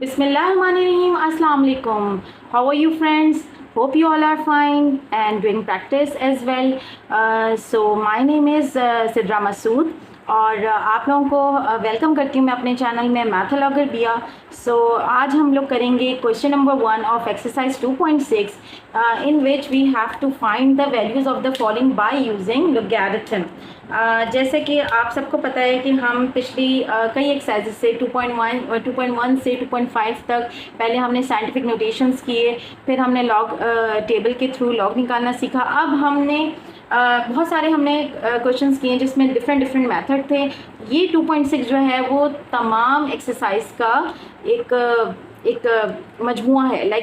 Bismillahirrahmanirrahim. Assalamu alaikum. How are you, friends? Hope you all are fine and doing practice as well. So my name is Sidra Masood और आप लोगों को welcome करती हूँ मैं अपने चैनल में मैथोलॉगर बिया। सो आज हम लोग करेंगे question number 1 of exercise 2.6 in which we have to find the values of the following by using logarithm. जैसे कि आप सबको पता है कि हम पिछली कई एक्सरसाइजेस से 2.1 से 2.5 तक पहले हमने साइंटिफिक नोटेशंस किए, फिर हमने लॉग टेबल के थ्रू लॉग निकालना सीखा। अब हमने बहुत सारे हमने क्वेश्चंस किए जिसमें डिफरेंट मेथड थे। ये 2.6 जो है वो तमाम एक्सरसाइज का एक मजमुआ है,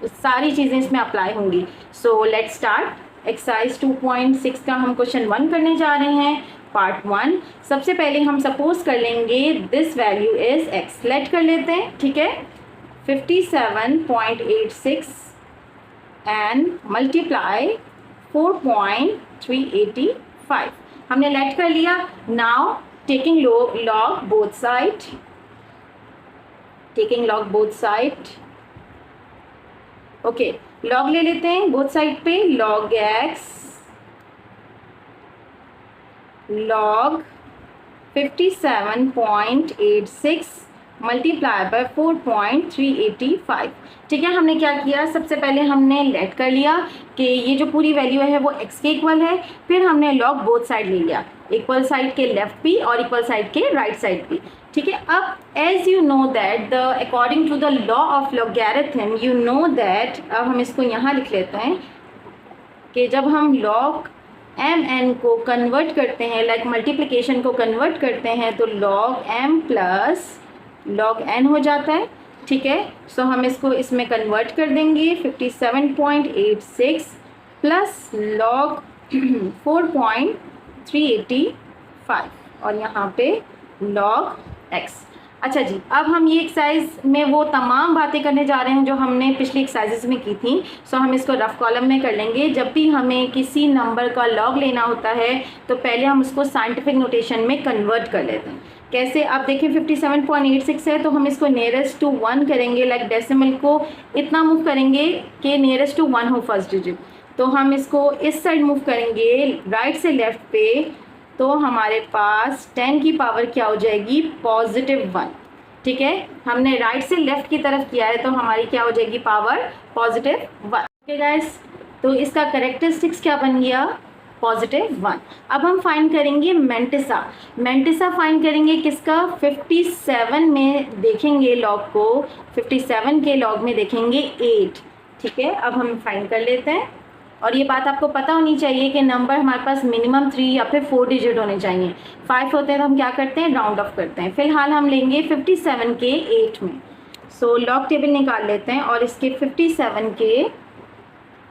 सारी चीज़ें इसमें अप्लाई होंगी। So let's start. एक्सरसाइज 2.6 का हम क्वेश्चन 1 करने जा रहे हैं, पार्ट 1। सबसे पहले हम सपोज कर लेंगे this value is x। Let कर लेते हैं, ठीक है। 57.86 एंड मल्टीप्लाई 4.385 हमने लेट कर लिया। Now taking log both side, okay. Log ले लेते हैं बोथ साइड पे, log x log 57.86 multiply by 4.385, ठीक है। हमने क्या किया, सबसे पहले हमने लेट कर लिया कि ये जो पूरी वैल्यू है वो x के इक्वल है। फिर हमने लॉग बोथ साइड ले लिया, इक्वल साइड के लेफ्ट भी और इक्वल साइड के राइट साइड भी, ठीक है। अब as you know that the according to the law of logarithm you know that, अब हम इसको यहाँ लिख लेते हैं कि जब हम लॉग एम एन को कन्वर्ट करते हैं, लाइक मल्टीप्लिकेशन को कन्वर्ट करते हैं, तो log M plus log N हो जाता है, ठीक है। सो हम इसको इसमें कन्वर्ट कर देंगे। 57.86 प्लस लॉग 4.385 और यहाँ पे लॉग x। अच्छा जी, अब हम ये एक्सरसाइज में वो तमाम बातें करने जा रहे हैं जो हमने पिछली एक्सरसाइजेस में की थी। सो हम इसको रफ कॉलम में कर लेंगे। जब भी हमें किसी नंबर का लॉग लेना होता है तो पहले हम उसको साइंटिफिक नोटेशन में कन्वर्ट कर लेते हैं। कैसे, आप देखिए 57.86 है तो हम इसको नियरेस्ट टू 1 करेंगे, लाइक डेसिमल को इतना मूव करेंगे कि नियरेस्ट टू 1 हो फर्स्ट डिजिट। तो हम इसको इस साइड मूव करेंगे राइट से लेफ्ट पे, तो हमारे पास 10 की पावर क्या हो जाएगी, +1, ठीक है। हमने राइट से लेफ्ट की तरफ किया है तो हमारी क्या हो जाएगी पावर +1, ओके गाइस। तो इसका कैरेक्टरिस्टिक्स क्या बन गया, +1। अब हम फाइंड करेंगे मेंटिसा फाइंड करेंगे किसका, 57 में देखेंगे लॉग को, 57 के लॉग में देखेंगे 8, ठीक है। अब हम फाइंड कर लेते हैं। और ये बात आपको पता होनी चाहिए कि नंबर हमारे पास मिनिमम 3 या फिर 4 डिजिट होने चाहिए। 5 होते हैं तो हम क्या करते हैं, राउंड ऑफ करते हैं। फिलहाल हम लेंगे 57 के 8 में। सो लॉग टेबल निकाल लेते हैं और इसके 57 के,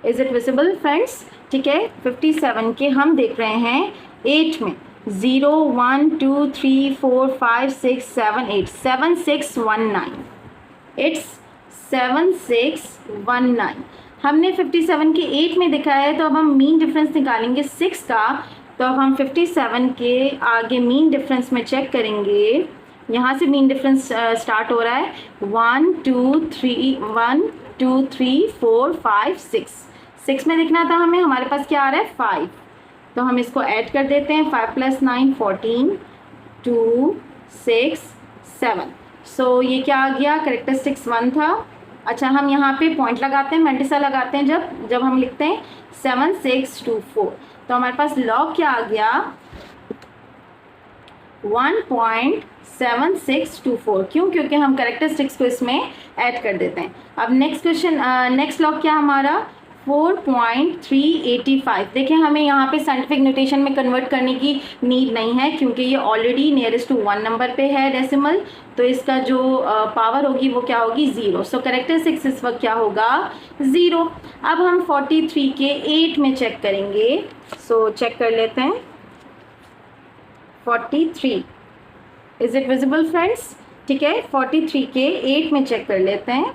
इज़ इट विजिबल फ्रेंड्स, ठीक है। 57 के हम देख रहे हैं 8 में 0 1 2 3 4 5 6 7 8 7619, इट्स 7619। हमने 57 के 8 में दिखाया है तो अब हम मीन डिफरेंस निकालेंगे 6 का। तो अब हम 57 के आगे मीन डिफरेंस में चेक करेंगे। यहाँ से मीन डिफरेंस स्टार्ट हो रहा है, 1 2 3 4 5 6 में दिखना था हमें, हमारे पास क्या आ रहा है 5। तो हम इसको ऐड कर देते हैं, 5 + 9 14 2 6 7। सो ये क्या आ गया, कैरेक्टरिस्टिक्स 1 था। अच्छा, हम यहाँ पे पॉइंट लगाते हैं, मेंटिसा लगाते हैं जब हम लिखते हैं 7624। तो हमारे पास लॉग क्या आ गया, 1.7624। क्यों, क्योंकि हम कैरेक्टरिस्टिक्स को इसमें ऐड कर देते हैं। अब नेक्स्ट क्वेश्चन, नेक्स्ट लॉग क्या हमारा 4.385। देखिए हमें यहाँ पे साइंटिफिक नोटेशन में कन्वर्ट करने की नीड नहीं है क्योंकि ये ऑलरेडी नियरेस्ट टू 1 नंबर पे है डेसिमल, तो इसका जो पावर होगी वो क्या होगी 0। सो कैरेक्टरिस्टिक्स इस वक्त क्या होगा 0। अब हम 43 के 8 में चेक करेंगे। सो चेक कर लेते हैं 43, इज इट विजिबल फ्रेंड्स, ठीक है। 43 के 8 में चेक कर लेते हैं,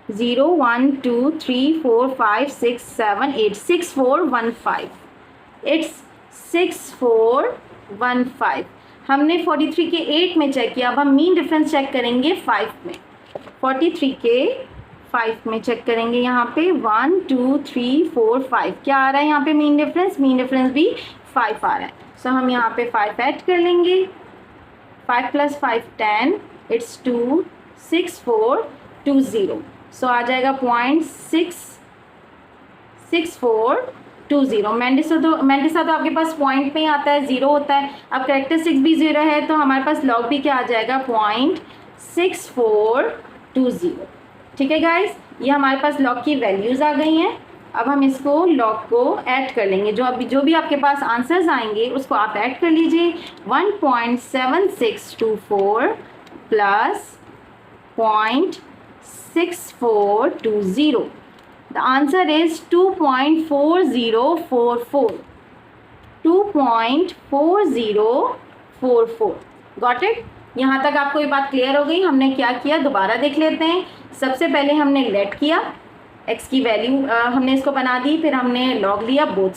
0 1 2 3 4 5 6 7 8 6415, इट्स 6415। हमने 43 के 8 में चेक किया, अब हम मीन डिफरेंस चेक करेंगे 5 में। 43 के 5 में चेक करेंगे, यहाँ पे 1 2 3 4 5 क्या आ रहा है यहाँ पे मीन डिफरेंस भी 5 आ रहा है। सो हम यहाँ पे 5 ऐड कर लेंगे, 5 + 5 10, इट्स 2 6 4 2 0। सो आ जाएगा 0.66420। मेंडिसा तो आपके पास पॉइंट में ही आता है, 0 होता है। अब कैरेक्टरिस्टिक्स भी 0 है तो हमारे पास लॉग भी क्या आ जाएगा 0.6420। ठीक है गाइस, ये हमारे पास लॉग की वैल्यूज़ आ गई हैं। अब हम इसको लॉग को ऐड कर लेंगे, जो भी आपके पास आंसर्स आएंगे उसको आप ऐड कर लीजिए। 1.7624 plus 0.6420, the answer is 2.4044। 2.4044। Got it? यहाँ तक आपको ये बात क्लियर हो गई? हमने क्या किया दोबारा देख लेते हैं। सबसे पहले हमने लेट किया, x की वैल्यू हमने इसको बना दी, फिर हमने लॉग लिया बोथ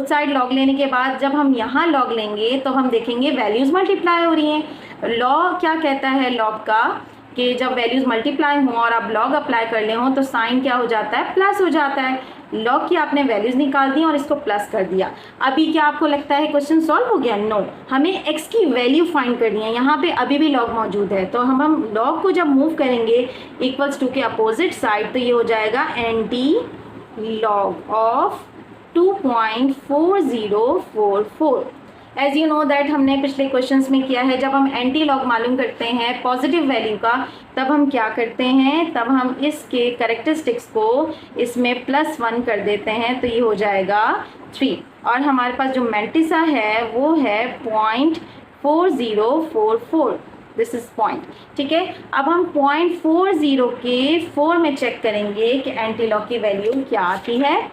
साइड लॉग लेने के बाद जब हम यहाँ लॉग लेंगे तो हम देखेंगे वैल्यूज़ मल्टीप्लाई हो रही हैं। लॉग क्या कहता है लॉग का कि जब वैल्यूज़ मल्टीप्लाई हों और आप लॉग अप्लाई कर ले हों तो साइन क्या हो जाता है, प्लस हो जाता है। लॉग की आपने वैल्यूज़ निकाल दी और इसको प्लस कर दिया। अभी क्या आपको लगता है क्वेश्चन सॉल्व हो गया? नो, हमें x की वैल्यू फाइंड करनी है। यहाँ पे अभी भी लॉग मौजूद है, तो हम लॉग को जब मूव करेंगे इक्वल्स टू के अपोजिट साइड तो ये हो जाएगा anti log of 2.4044। As you know that हमने पिछले क्वेश्चंस में किया है, जब हम एंटी लॉग मालूम करते हैं पॉजिटिव वैल्यू का तब हम क्या करते हैं, तब हम इसके कैरेक्टरिस्टिक्स को इसमें +1 कर देते हैं तो ये हो जाएगा 3। और हमारे पास जो मेंटिसा है वो है 0.4044, दिस इज पॉइंट। ठीक है, अब हम 0.40 के 4 में चेक करेंगे कि एंटी लॉग की वैल्यू क्या आती है।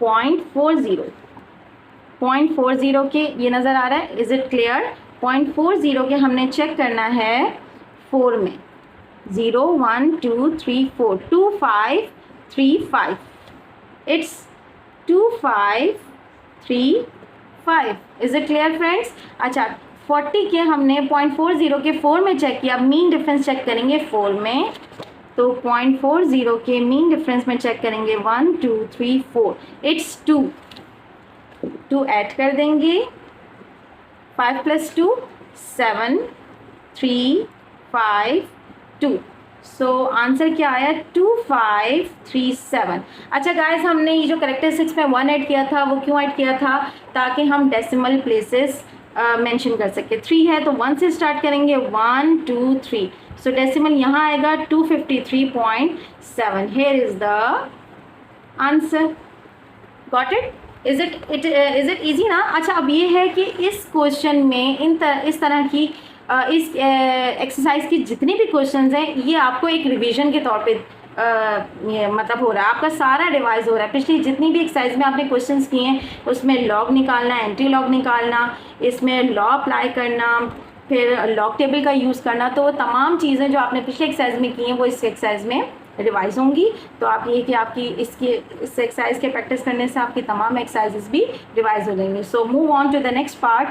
0.40 के ये नज़र आ रहा है, इज़ इट क्लियर? 0.40 के हमने चेक करना है 4 में। 0 1 2 3 4 2535, it's 2535। Is it clear friends? अच्छा, 40 के हमने 0.40 के 4 में चेक किया। मीन डिफरेंस चेक करेंगे 4 में, तो 0.40 के मीन डिफरेंस में चेक करेंगे 1 2 3 4, इट्स 2 ऐड कर देंगे। 5 + 2 7 3 5 2। सो आंसर क्या आया? 2537। अच्छा गाइस, हमने ये जो कैरेक्टरिस्टिक्स में 1 ऐड किया था वो क्यों ऐड किया था? ताकि हम डेसिमल प्लेसेस मेंशन कर सके। 3 है तो 1 से स्टार्ट करेंगे, 1 2 3। सो डेसिमल यहाँ आएगा 253.7। Here is the answer. Got it? Is it easy ना? अच्छा, अब ये है कि इस क्वेश्चन में इस तरह की इस एक्सरसाइज की जितने भी क्वेश्चंस हैं ये आपको एक रिवीजन के तौर पे ये मतलब हो रहा है, आपका सारा रिवाइज हो रहा है। पिछली जितनी भी एक्सरसाइज में आपने क्वेश्चंस किए हैं उसमें लॉग निकालना, एंटी लॉग निकालना, इसमें लॉ अप्लाई करना, फिर लॉग टेबल का यूज़ करना, तो वो तमाम चीज़ें जो आपने पिछले एक्सरसाइज में की हैं वो इस एक्सरसाइज में रिवाइज होंगी। तो आप ये कि आपकी इस एक्सरसाइज के प्रैक्टिस करने से आपकी तमाम एक्सरसाइजेस भी रिवाइज हो जाएंगी। So move on to the next part.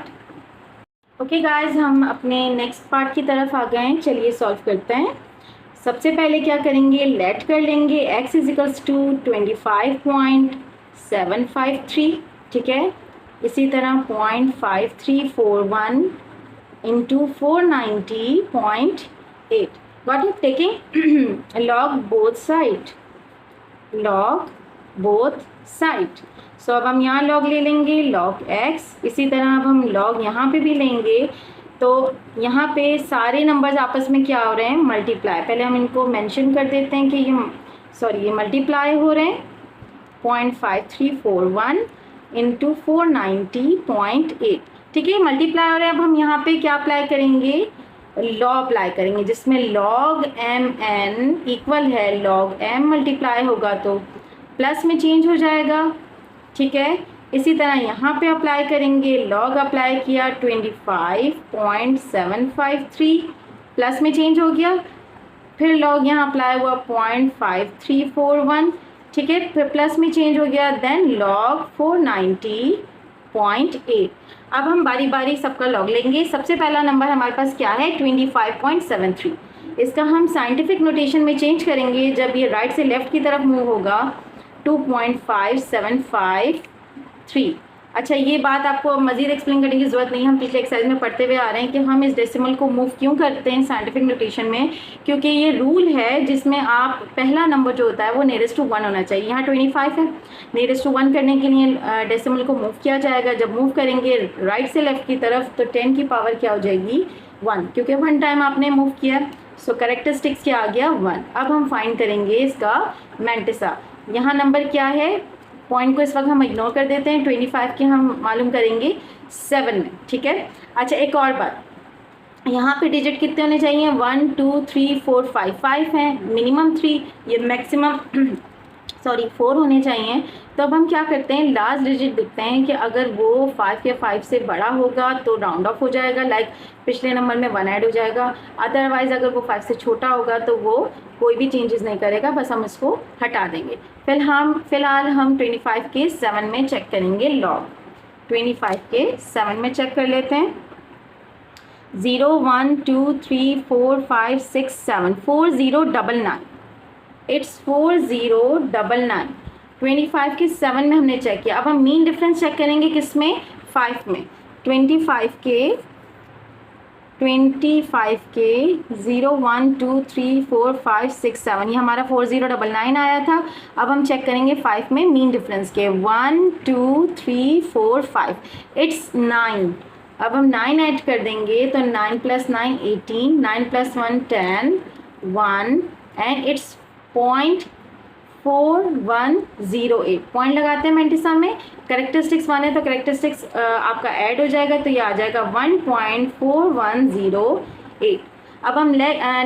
Okay guys, हम अपने नेक्स्ट पार्ट की तरफ आ गए हैं। चलिए सॉल्व करते हैं। सबसे पहले क्या करेंगे, लेट कर लेंगे x = 25.753। ठीक है, इसी तरह 0.5341 × 490.8। Got it? Taking log both side। सो अब हम यहाँ log ले लेंगे, log x। इसी तरह अब हम log यहाँ पे भी लेंगे, तो यहाँ पे सारे नंबर्स आपस में क्या हो रहे हैं, मल्टीप्लाई। पहले हम इनको मेंशन कर देते हैं कि ये मल्टीप्लाई हो रहे हैं। 0.5341 × 490.8। ठीक है, मल्टीप्लाई हो रहे हैं। अब हम यहाँ पे क्या अप्लाई करेंगे, लॉ अप्लाई करेंगे, जिसमें log mn इक्वल है log m मल्टीप्लाई होगा तो प्लस में चेंज हो जाएगा। ठीक है, इसी तरह यहाँ पे अप्लाई करेंगे, log अप्लाई किया 25.753 प्लस में चेंज हो गया, फिर log यहाँ अप्लाई हुआ 0.5341। ठीक है, फिर प्लस में चेंज हो गया, देन log 490 0.8। अब हम बारी बारी सबका लॉग लेंगे। सबसे पहला नंबर हमारे पास क्या है 25.73। इसका हम साइंटिफिक नोटेशन में चेंज करेंगे जब ये राइट से लेफ्ट की तरफ मूव होगा 2.5753। अच्छा, ये बात आपको मज़ीद एक्सप्लेन करने की ज़रूरत नहीं है, हम पिछले एक्सरसाइज में पढ़ते हुए आ रहे हैं कि हम इस डेसिमल को मूव क्यों करते हैं साइंटिफिक नोटेशन में, क्योंकि ये रूल है जिसमें आप पहला नंबर जो होता है वो नियरेस्ट टू 1 होना चाहिए। यहाँ 25 है, नियरेस्ट टू 1 करने के लिए डेसिमल को मूव किया जाएगा। जब मूव करेंगे राइट से लेफ्ट की तरफ तो 10 की पावर क्या हो जाएगी 1, क्योंकि 1 टाइम आपने मूव किया। सो कैरेक्टरिस्टिक्स क्या आ गया 1। अब हम फाइंड करेंगे इसका मैंटिसा। यहाँ नंबर क्या है, पॉइंट को इस वक्त हम इग्नोर कर देते हैं, 25 के हम मालूम करेंगे 7 में, ठीक है। अच्छा, एक और बात, यहाँ पे डिजिट कितने होने चाहिए 1 2 3 4 5 5 हैं, मिनिमम 3, ये मैक्सिमम 4 होने चाहिए। तो अब हम क्या करते हैं, लास्ट डिजिट देखते हैं कि अगर वो 5 या 5 से बड़ा होगा तो राउंड ऑफ हो जाएगा, लाइक पिछले नंबर में 1 ऐड हो जाएगा। अदरवाइज़ अगर वो 5 से छोटा होगा तो वो कोई भी चेंजेस नहीं करेगा, बस हम इसको हटा देंगे। फ़िलहाल हम 25 के 7 में चेक करेंगे लॉग। 25 के 7 में चेक कर लेते हैं। 0 1 2 3 4 5 6 7 4099, इट्स 4099। 25 के 7 में हमने चेक किया। अब हम मीन डिफरेंस चेक करेंगे किस में 5 में। 25 के 0 1 2 3 4 5 6 7, ये हमारा 4099 आया था। अब हम चेक करेंगे 5 में मीन डिफरेंस के 1 2 3 4 5, इट्स 9। अब हम 9 ऐड कर देंगे तो 9 + 9 18, 9 + 1 10 1 एंड इट्स 0.4108। पॉइंट लगाते हैं मैंटिसा में, करेक्टरिस्टिक्स 1 है तो करेक्टरिस्टिक्स आपका ऐड हो जाएगा तो ये आ जाएगा 1.4108। अब हम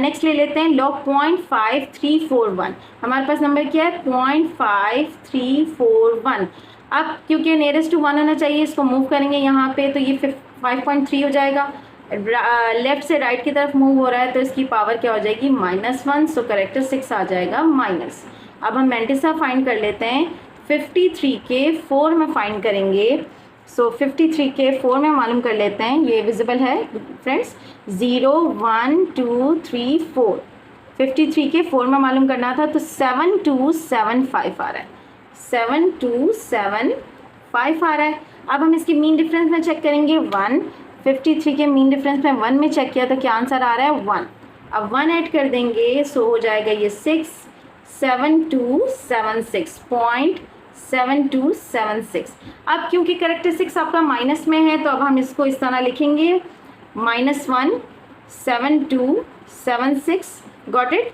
नेक्स्ट ले लेते हैं लॉग 0.5341। हमारे पास नंबर क्या है 0.5341। अब क्योंकि नियरेस्ट टू 1 होना चाहिए, इसको मूव करेंगे यहाँ पे तो ये 5.3 हो जाएगा। लेफ्ट से राइट की तरफ मूव हो रहा है तो इसकी पावर क्या हो जाएगी -1, सो करेक्टरिस्टिक्स आ जाएगा माइनस। अब हम मैंटिसा फाइंड कर लेते हैं। 53 के 4 में फाइंड करेंगे। सो 53 के 4 में मालूम कर लेते हैं, ये विजिबल है फ्रेंड्स। 0 1 2 3 4, 53 के 4 में मालूम करना था तो 7275 आ रहा है, 7275 आ रहा है। अब हम इसकी मीन डिफरेंस में चेक करेंगे 1। 53 के मीन डिफरेंस में 1 में चेक किया तो क्या आंसर आ रहा है 1। अब 1 ऐड कर देंगे सो हो जाएगा ये 67276.7276। अब क्योंकि करेक्टरिस्टिक्स आपका माइनस में है तो अब हम इसको इस तरह लिखेंगे -1 7276, गॉट इट।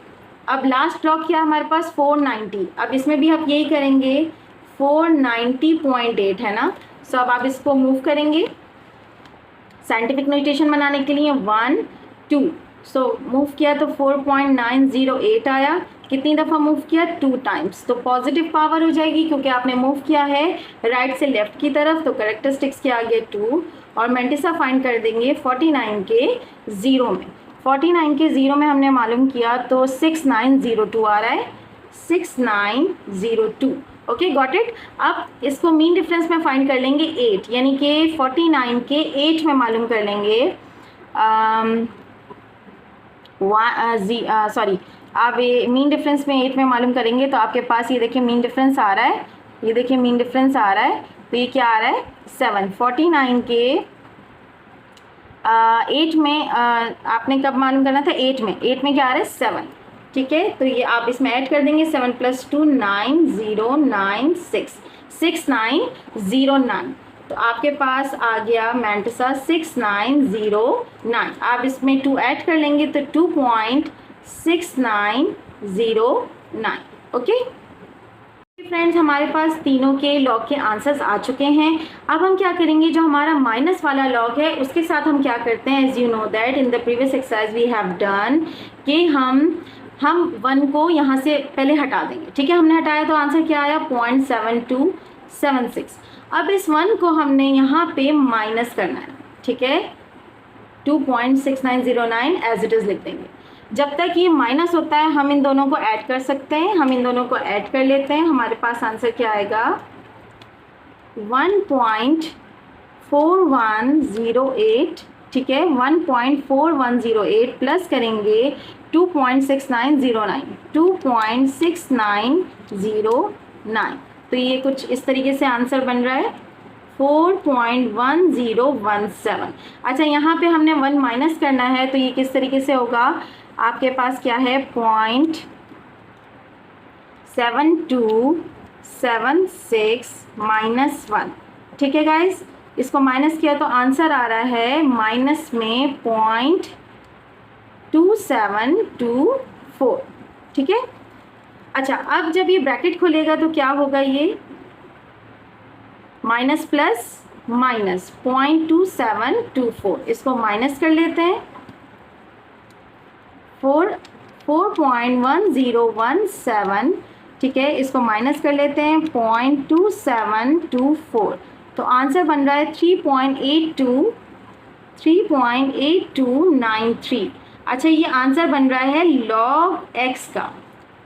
अब लास्ट लॉग क्या हमारे पास 490। अब इसमें भी आप यही करेंगे 490.8 है ना। सो अब आप इसको मूव करेंगे साइंटिफिक नोटेशन बनाने के लिए 1 2, सो मूव किया तो 4.908 आया। कितनी दफ़ा मूव किया 2 टाइम्स, तो पॉजिटिव पावर हो जाएगी क्योंकि आपने मूव किया है राइट से लेफ्ट की तरफ, तो करेक्टरिस्टिक्स क्या आ गया 2। और मैंटिसा फाइंड कर देंगे 49 के 0 में। 49 के 0 में हमने मालूम किया तो 6902 आ रहा है, 6902। Okay, got it. अब इसको मीन डिफरेंस में फाइंड कर लेंगे 8, यानी कि 49 के 8 में मालूम कर लेंगे आप ये मीन डिफरेंस में 8 में मालूम करेंगे तो आपके पास ये देखिए मीन डिफरेंस आ रहा है, ये देखिए मीन डिफरेंस आ रहा है तो ये क्या आ रहा है 7। 49 के 8 में आपने कब मालूम करना था 8 में क्या आ रहा है 7, ठीक है। तो ये आप इसमें ऐड कर देंगे 7 + 2 9096 6909, तो आपके पास आ गया मैंटिसा 6909। आप इसमें 2 ऐड कर लेंगे तो 2.6909। ओके फ्रेंड्स, हमारे पास तीनों के लॉग के आंसर्स आ चुके हैं। अब हम क्या करेंगे, जो हमारा माइनस वाला लॉग है उसके साथ हम क्या करते हैं, as you know that in the previous exercise we have done कि हम 1 को यहाँ से पहले हटा देंगे, ठीक है। हमने हटाया तो आंसर क्या आया 0.7276। अब इस 1 को हमने यहाँ पे माइनस करना है, ठीक है। 2.6909 एज इट इज़ लिख देंगे। जब तक ये माइनस होता है हम इन दोनों को ऐड कर सकते हैं, हम इन दोनों को ऐड कर लेते हैं। हमारे पास आंसर क्या आएगा 1.2 4108, ठीक है, 1.4108 प्लस करेंगे 2.6909, 2.6909, तो ये कुछ इस तरीके से आंसर बन रहा है 4.1017। अच्छा, यहाँ पे हमने 1 माइनस करना है, तो ये किस तरीके से होगा, आपके पास क्या है 0.7276 माइनस 1, ठीक है गाइस, इसको माइनस किया तो आंसर आ रहा है माइनस में 0.2724, ठीक है। अच्छा, अब जब ये ब्रैकेट खुलेगा तो क्या होगा, ये माइनस प्लस माइनस 0.2724, इसको माइनस कर लेते हैं 4.1017, ठीक है, इसको माइनस कर लेते हैं 0.2724, तो आंसर बन रहा है 3.8293। अच्छा, ये आंसर बन रहा है log x का,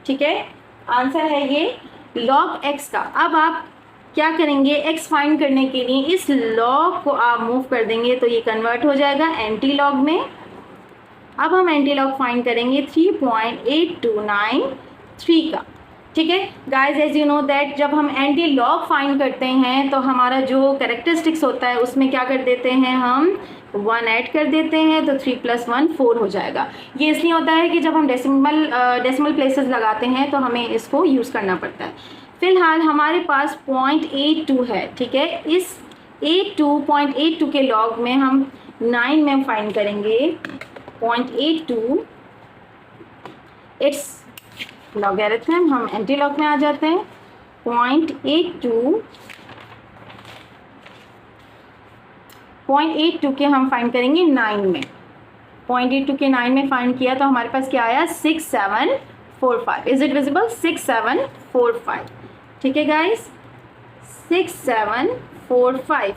ठीक है, आंसर है ये log x का। अब आप क्या करेंगे, x फाइंड करने के लिए इस log को आप मूव कर देंगे तो ये कन्वर्ट हो जाएगा एंटी लॉग में। अब हम एंटी लॉग फाइंड करेंगे 3.8293 का, ठीक है guys. As you know that जब हम एंटी लॉग फाइंड करते हैं तो हमारा जो कैरेक्टरिस्टिक्स होता है उसमें क्या कर देते हैं, हम 1 ऐड कर देते हैं, तो 3 + 1 4 हो जाएगा। ये इसलिए होता है कि जब हम डेसिमल प्लेसेस लगाते हैं तो हमें इसको यूज़ करना पड़ता है। फिलहाल हमारे पास 0.82 है, ठीक है, इस 0.82 के लॉग में हम 9 में फाइंड करेंगे 0.82, इट्स लॉगरिथम, हम एंटी लॉग में आ जाते हैं 0.82 के हम फाइंड करेंगे 9 में, 0.82 के 9 में फाइंड किया तो हमारे पास क्या आया 6745। इज इट विजिबल, 6745, ठीक है गाइस, 6745।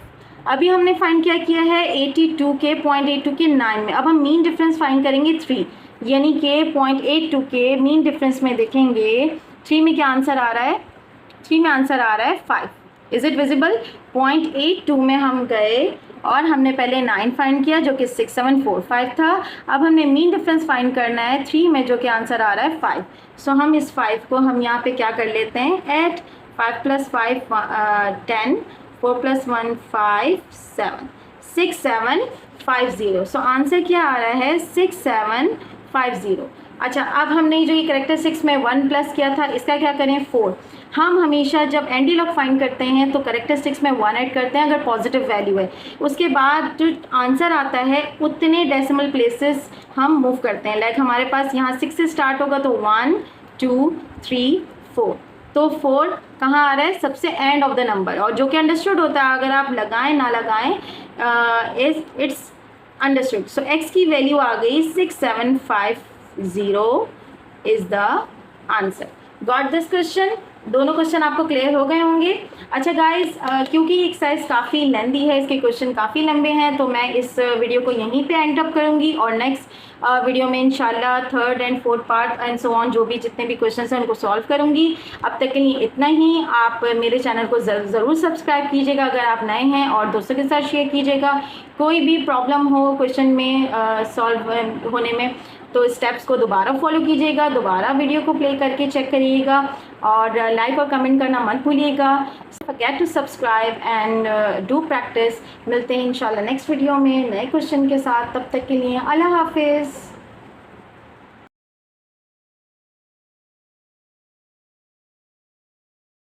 अभी हमने फाइंड क्या किया है 82 के 0.82 के 9 में। अब हम मीन डिफरेंस फाइंड करेंगे 3, यानी कि 0.82 के मीन डिफरेंस में देखेंगे 3 में क्या आंसर आ रहा है, 3 में आंसर आ रहा है 5। इज इट विजिबल, 0.82 में हम गए और हमने पहले 9 फाइंड किया जो कि 6745 था। अब हमने मीन डिफरेंस फाइंड करना है 3 में जो कि आंसर आ रहा है 5। सो हम इस 5 को हम यहाँ पे क्या कर लेते हैं, ऐड 5 + 5 10, 4 + 1 5 7, 6750। सो आंसर क्या आ रहा है 6750। अच्छा, अब हमने जो ये कैरेक्टरिस्टिक्स में 1 प्लस किया था इसका क्या करें 4। हम हमेशा जब एंटी लॉग फाइंड करते हैं तो कैरेक्टरिस्टिक्स में 1 ऐड करते हैं अगर पॉजिटिव वैल्यू है, उसके बाद जो आंसर आता है उतने डेसिमल प्लेसेस हम मूव करते हैं। लाइक हमारे पास यहाँ 6 से स्टार्ट होगा तो 1 2 3 4, तो 4 कहाँ आ रहा है, सबसे एंड ऑफ द नंबर, और जो कि अंडरस्टूड होता है, अगर आप लगाएं ना लगाएं इट्स अंडरस्टूड। सो x की वैल्यू आ गई 6750 is the answer. Got this question, दोनों क्वेश्चन आपको क्लियर हो गए होंगे। अच्छा गाइस, क्योंकि ये एक्सरसाइज काफ़ी लेंदी है, इसके क्वेश्चन काफ़ी लंबे हैं, तो मैं इस वीडियो को यहीं पे एंड अप करूँगी और नेक्स्ट वीडियो में इंशाल्लाह 3rd and 4th part and so on जो भी जितने भी क्वेश्चन हैं उनको सॉल्व करूँगी। अब तक के लिए इतना ही। आप मेरे चैनल को ज़रूर सब्सक्राइब कीजिएगा अगर आप नए हैं, और दोस्तों के साथ शेयर कीजिएगा। कोई भी प्रॉब्लम हो क्वेश्चन में सॉल्व होने में तो स्टेप्स को दोबारा फॉलो कीजिएगा, दोबारा वीडियो को प्ले करके चेक करिएगा, और लाइक और कमेंट करना मत भूलिएगा। Forget to subscribe and do practice. मिलते हैं इंशाल्लाह नेक्स्ट वीडियो में नए क्वेश्चन के साथ। तब तक के लिए अल्लाह हाफिज़।